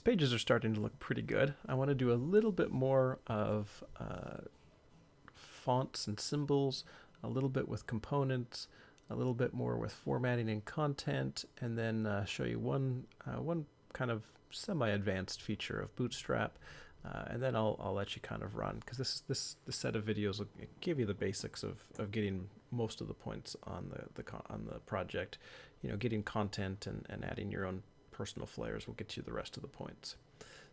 pages are starting to look pretty good. I want to do a little bit more of fonts and symbols, a little bit with components, a little bit more with formatting and content, and then show you one kind of semi-advanced feature of Bootstrap, and then I'll let you kind of run, because this set of videos will give you the basics of getting most of the points on the project. You know, getting content and adding your own personal flares will get you the rest of the points.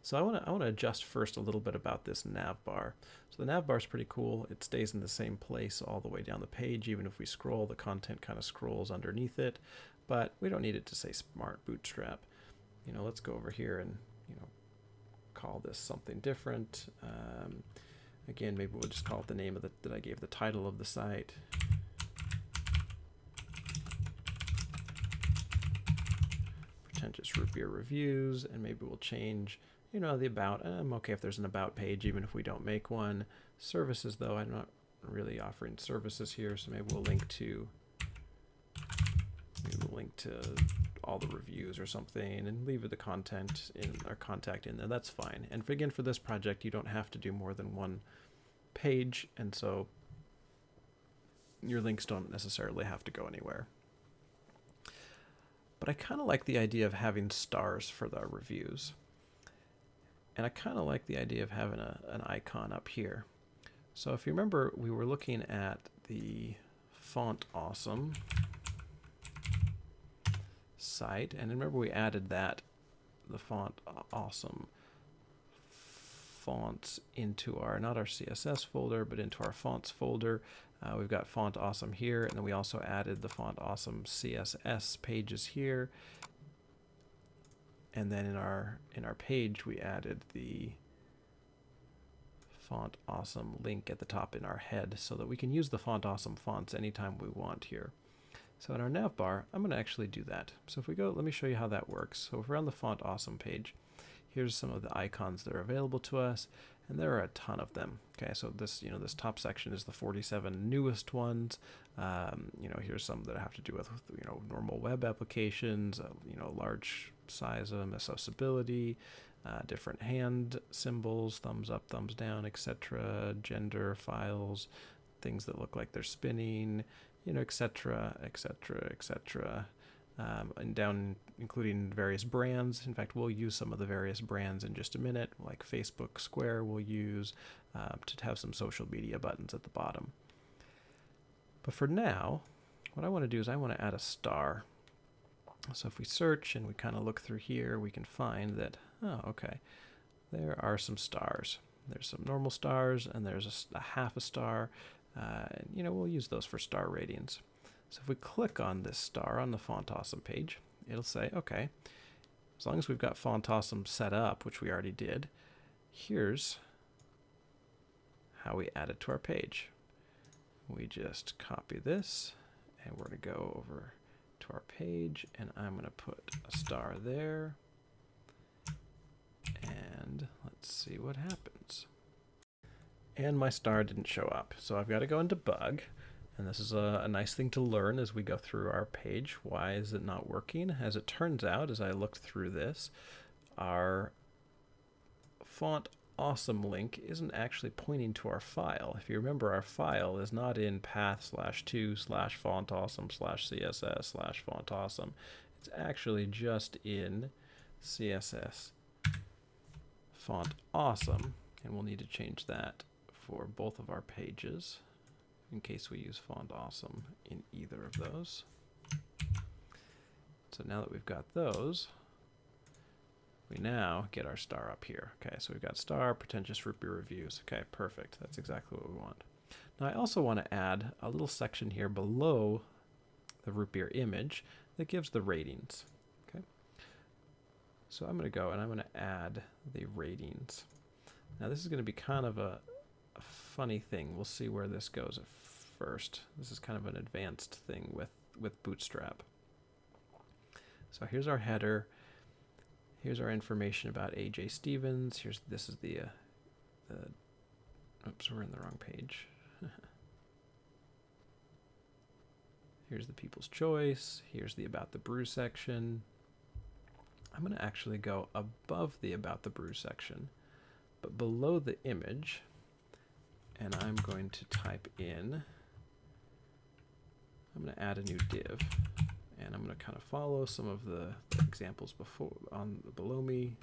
So I want to adjust first a little bit about this nav bar. So the nav bar is pretty cool. It stays in the same place all the way down the page. Even if we scroll, the content kind of scrolls underneath it, but we don't need it to say Smart Bootstrap. You know, let's go over here and, you know, call this something different. Again, maybe we'll just call it the name of that I gave the title of the site. Pretentious root beer reviews, and maybe we'll change, you know, the about. I'm okay if there's an about page, even if we don't make one. Services, though, I'm not really offering services here, so maybe we'll link to all the reviews or something, and leave the content in our contact in there. That's fine. And again, for this project, you don't have to do more than one page, and so your links don't necessarily have to go anywhere. But I kind of like the idea of having stars for the reviews. And I kind of like the idea of having an icon up here. So if you remember, we were looking at the FontAwesome site, and remember we added the FontAwesome fonts into our, not our CSS folder, but into our fonts folder. We've got FontAwesome here, and then we also added the FontAwesome CSS pages here. And then in our page, we added the FontAwesome link at the top in our head, so that we can use the FontAwesome fonts anytime we want here. So in our nav bar, I'm going to actually do that. So if we go, let me show you how that works. So if we're on the FontAwesome page, here's some of the icons that are available to us, and there are a ton of them. Okay, so this, you know, this top section is the 47 newest ones. You know, here's some that have to do with, you know, normal web applications, you know, large size accessibility, different hand symbols, thumbs up, thumbs down, etc., gender files, things that look like they're spinning, you know, etc., etc., etc. And down, including various brands. In fact, we'll use some of the various brands in just a minute, like Facebook Square we'll use to have some social media buttons at the bottom. But for now, what I want to do is I want to add a star. So if we search and we kind of look through here, we can find that, oh, okay, there are some stars. There's some normal stars, and there's a half a star. And, you know, we'll use those for star ratings. So if we click on this star on the FontAwesome page, it'll say, okay, as long as we've got FontAwesome set up, which we already did, here's how we add it to our page. We just copy this, and we're going to go over to our page, and I'm going to put a star there, and let's see what happens. And my star didn't show up, so I've got to go into debug. And this is a nice thing to learn as we go through our page. Why is it not working? As it turns out, as I looked through this, our FontAwesome link isn't actually pointing to our file. If you remember, our file is not in path/2/FontAwesome/CSS/FontAwesome. It's actually just in CSS FontAwesome, and we'll need to change that for both of our pages, in case we use FontAwesome in either of those. So now that we've got those, we now get our star up here. Okay, so we've got star, pretentious root beer reviews. Okay, perfect. That's exactly what we want. Now I also want to add a little section here below the root beer image that gives the ratings. Okay, so I'm going to go and I'm going to add the ratings. Now this is going to be kind of a funny thing. We'll see where this goes at first. This is kind of an advanced thing with Bootstrap. So here's our header. Here's our information about AJ Stevens. This is the oops, we're in the wrong page. Here's the People's Choice. Here's the About the Brew section. I'm going to actually go above the About the Brew section, but below the image, and I'm going to type in, I'm going to add a new div, and I'm going to kind of follow some of the examples below me,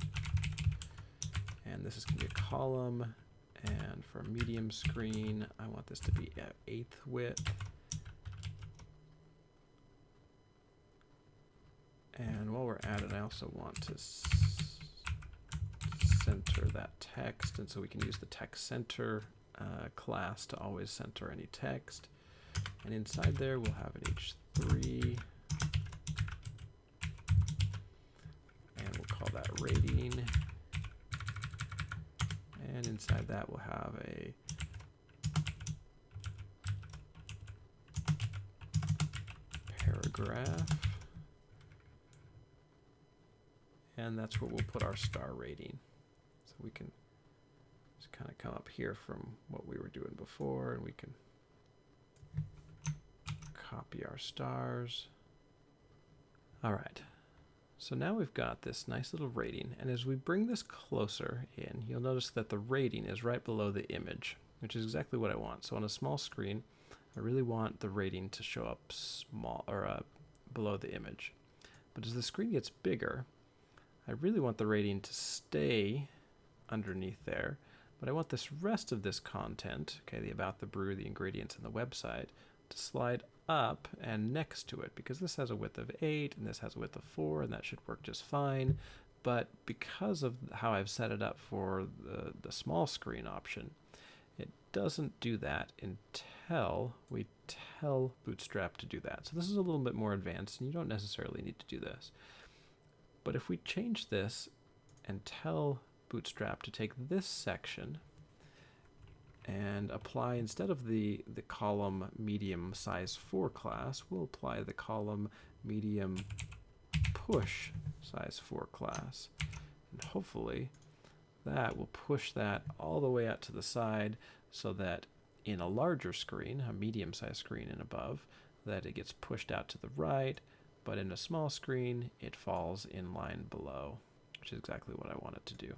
and this is going to be a column, and for medium screen, I want this to be at 1/8 width. And while we're at it, I also want to center that text, and so we can use the text center class to always center any text. And inside there, we'll have an H3, and we'll call that rating. And inside that, we'll have a paragraph. And that's where we'll put our star rating. So we can just kind of come up here from what we were doing before, and we can copy our stars. All right. So now we've got this nice little rating, and as we bring this closer in, you'll notice that the rating is right below the image, which is exactly what I want. So on a small screen, I really want the rating to show up small or below the image. But as the screen gets bigger, I really want the rating to stay underneath there, but I want this rest of this content, okay, the About the Brew, the ingredients, and the website, to slide up and next to it, because this has a width of 8 and this has a width of 4, and that should work just fine. But because of how I've set it up for the small screen option, it doesn't do that until we tell Bootstrap to do that. So this is a little bit more advanced, and you don't necessarily need to do this. But if we change this and tell Bootstrap to take this section and apply, instead of the column medium size 4 class, we'll apply the column medium push size 4 class. And hopefully that will push that all the way out to the side so that in a larger screen, a medium size screen and above, that it gets pushed out to the right. But in a small screen, it falls in line below, which is exactly what I want it to do.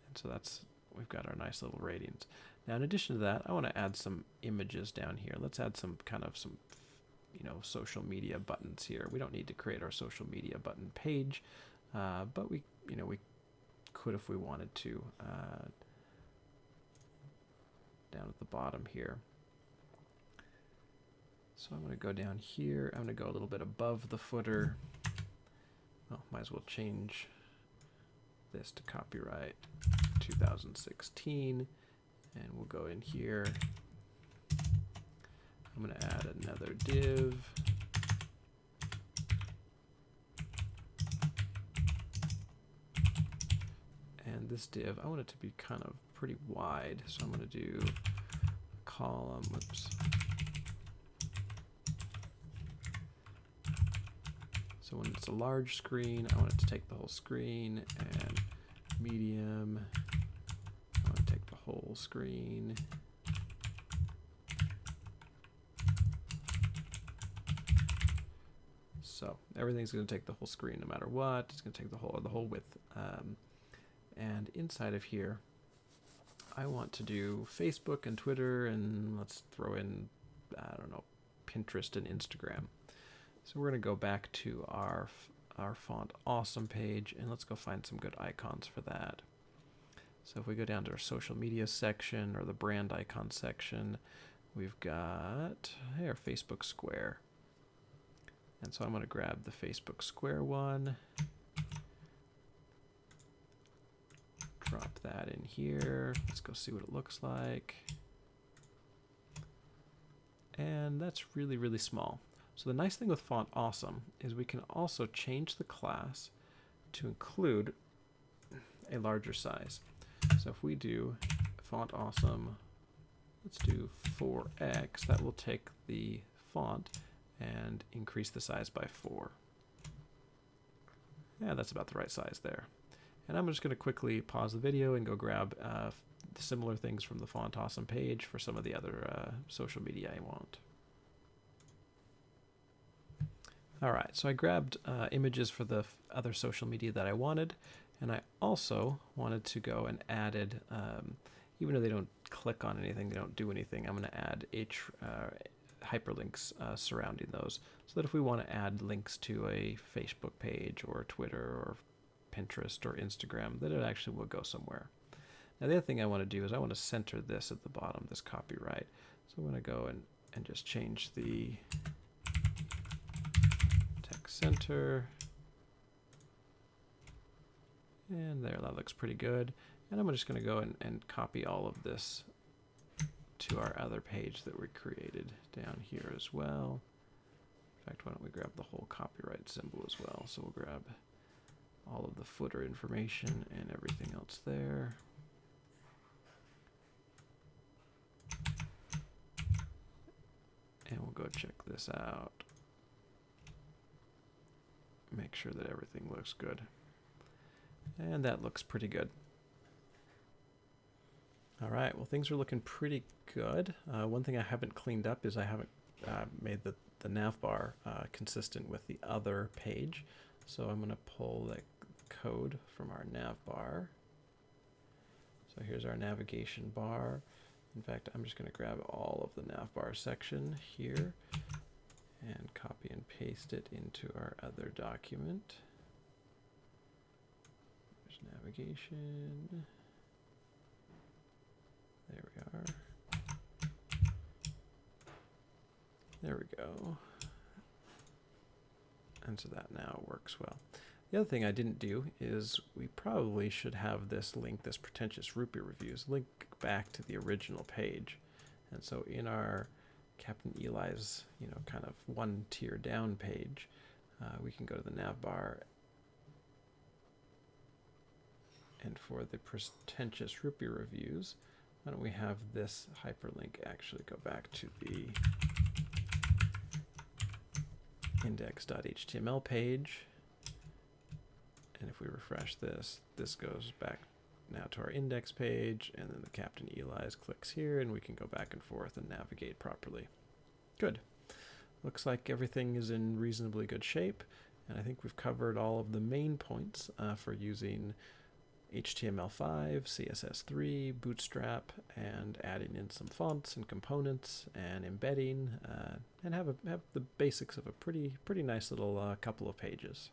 And so we've got our nice little ratings. Now, in addition to that, I want to add some images down here. Let's add some social media buttons here. We don't need to create our social media button page, but we could if we wanted to down at the bottom here. So I'm going to go down here. I'm going to go a little bit above the footer. Well, might as well change this to copyright 2016. And we'll go in here. I'm going to add another div. And this div, I want it to be kind of pretty wide. So I'm going to do a column. Whoops. So when it's a large screen, I want it to take the whole screen, and medium, I want to take the whole screen. So everything's going to take the whole screen no matter what. It's going to take the whole width. And inside of here, I want to do Facebook and Twitter, and let's throw in, I don't know, Pinterest and Instagram. So we're going to go back to our FontAwesome page, and let's go find some good icons for that. So if we go down to our social media section or the brand icon section, we've got our Facebook square. And so I'm going to grab the Facebook square one, drop that in here. Let's go see what it looks like. And that's really, really small. So the nice thing with FontAwesome is we can also change the class to include a larger size. So if we do FontAwesome, let's do 4x, that will take the font and increase the size by 4. Yeah, that's about the right size there. And I'm just going to quickly pause the video and go grab similar things from the FontAwesome page for some of the other social media I want. All right, so I grabbed images for the other social media that I wanted, and I also wanted to go and added, even though they don't click on anything, they don't do anything, I'm going to add hyperlinks surrounding those, so that if we want to add links to a Facebook page or Twitter or Pinterest or Instagram, that it actually will go somewhere. Now the other thing I want to do is I want to center this at the bottom, this copyright. So I'm going to go and just change the text center. And there, that looks pretty good. And I'm just going to go and copy all of this to our other page that we created down here as well. In fact, why don't we grab the whole copyright symbol as well? So we'll grab all of the footer information and everything else there. And we'll go check this out. Make sure that everything looks good. And that looks pretty good. All right, well, things are looking pretty good. One thing I haven't cleaned up is I haven't made the navbar consistent with the other page. So I'm going to pull that code from our navbar. So here's our navigation bar. In fact, I'm just going to grab all of the navbar section here and copy and paste it into our other document. There's navigation. There we are. There we go. And so that now works well. The other thing I didn't do is we probably should have this link, this pretentious rupee reviews, link back to the original page. And so in our Captain Eli's, kind of one tier down page, we can go to the navbar, and for the pretentious rupee reviews, why don't we have this hyperlink actually go back to the index.html page. And if we refresh this, this goes back now to our index page, and then the Captain Eli's clicks here, and we can go back and forth and navigate properly. Good. Looks like everything is in reasonably good shape, and I think we've covered all of the main points for using HTML5, CSS3, Bootstrap, and adding in some fonts and components and embedding, and have the basics of a pretty nice little couple of pages.